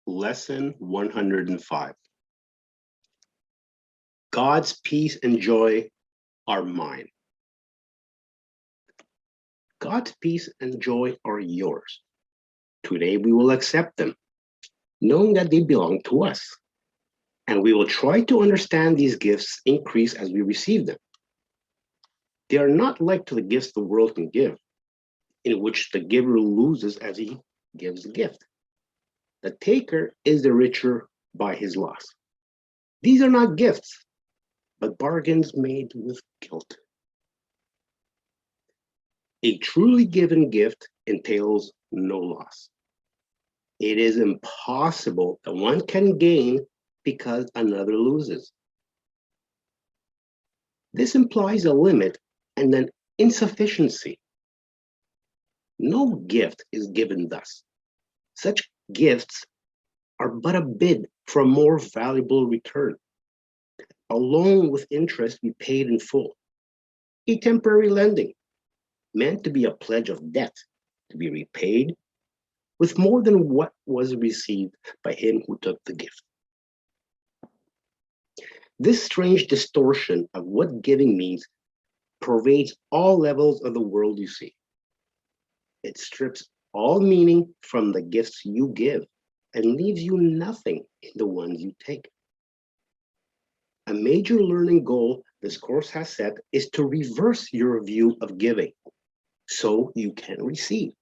Lesson 105. God's peace and joy are mine. God's peace and joy are yours. Today we will accept them, knowing that they belong to us. And we will try to understand these gifts increase as we receive them. They are not like to the gifts the world can give, in which the giver loses as he gives the gift. The taker is the richer by his loss. These are not gifts, but bargains made with guilt. A truly given gift entails no loss. It is impossible that one can gain because another loses. This implies a limit and an insufficiency. No gift is given thus. Such gifts are but a bid for a more valuable return. A loan with interest be paid in full. A temporary lending, meant to be a pledge of debt, to be repaid with more than what was received by him who took the gift. This strange distortion of what giving means pervades all levels of the world you see. It strips all meaning from the gifts you give and leaves you nothing in the ones you take. A major learning goal this course has set is to reverse your view of giving so you can receive.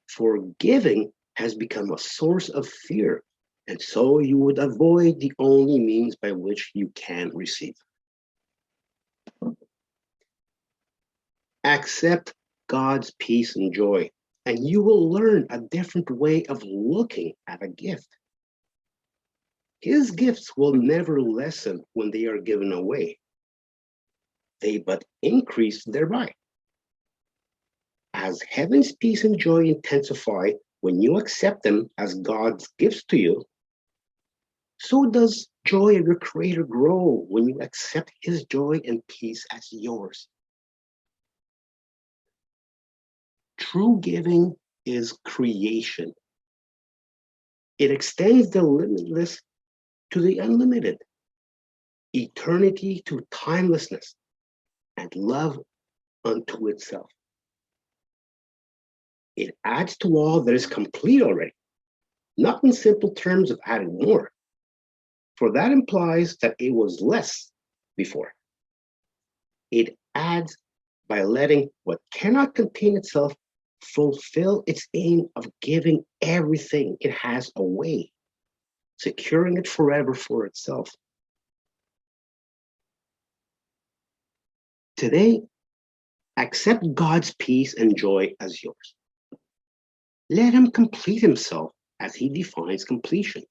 For giving has become a source of fear, and so you would avoid the only means by which you can receive. Accept God's peace and joy, and you will learn a different way of looking at a gift. His gifts will never lessen when they are given away. They but increase thereby. As heaven's peace and joy intensify when you accept them as God's gifts to you, so does joy of your Creator grow when you accept His joy and peace as yours. True giving is creation. It extends the limitless to the unlimited, eternity to timelessness, and love unto itself. It adds to all that is complete already, not in simple terms of adding more, for that implies that it was less before. It adds by letting what cannot contain itself fulfill its aim of giving everything it has away, securing it forever for itself. Today, accept God's peace and joy as yours. Let Him complete Himself as He defines completion.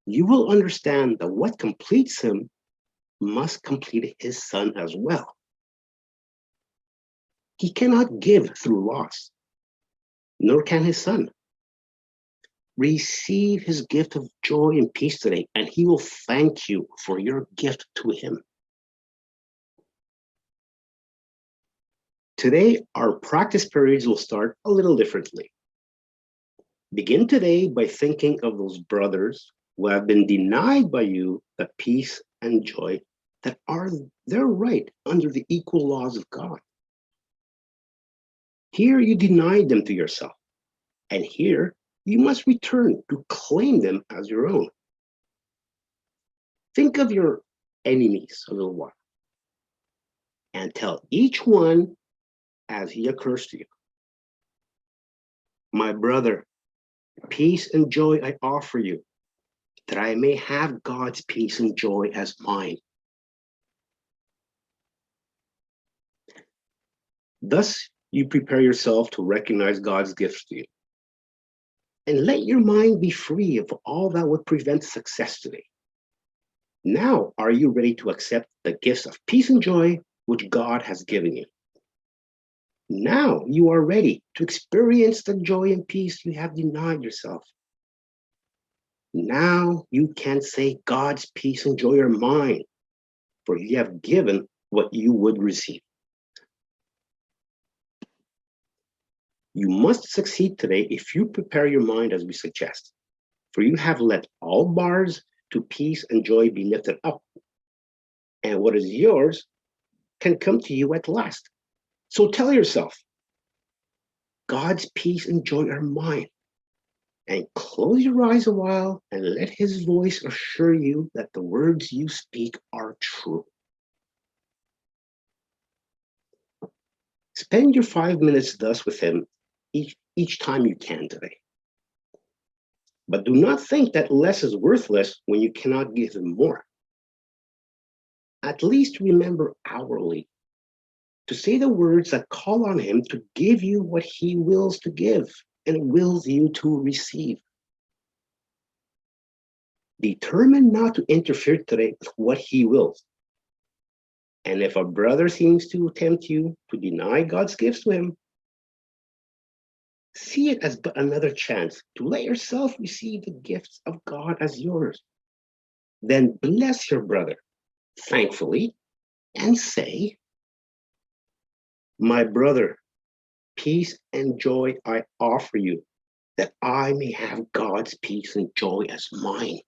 You will understand that what completes Him must complete His Son as well. He cannot give through loss, nor can His Son. Receive His gift of joy and peace today, and He will thank you for your gift to Him. Today, our practice periods will start a little differently. Begin today by thinking of those brothers who have been denied by you the peace and joy that are their right under the equal laws of God. Here you denied them to yourself, and here you must return to claim them as your own. Think of your enemies a little while, and tell each one as he occurs to you. My brother, peace and joy I offer you, that I may have God's peace and joy as mine. Thus, you prepare yourself to recognize God's gifts to you. And let your mind be free of all that would prevent success today. Now, are you ready to accept the gifts of peace and joy which God has given you? Now you are ready to experience the joy and peace you have denied yourself. Now you can say, God's peace and joy are mine, for you have given what you would receive. You must succeed today if you prepare your mind as we suggest. For you have let all bars to peace and joy be lifted up, and what is yours can come to you at last. So tell yourself, God's peace and joy are mine. And close your eyes a while and let his voice assure you that the words you speak are true. Spend your 5 minutes thus with him each time you can today. But do not think that less is worthless when you cannot give him more. At least remember hourly to say the words that call on him to give you what he wills to give and wills you to receive. Determine not to interfere today with what he wills. And if a brother seems to tempt you to deny God's gifts to him, see it as but another chance to let yourself receive the gifts of God as yours. Then bless your brother thankfully and say, my brother, peace and joy I offer you, that I may have God's peace and joy as mine.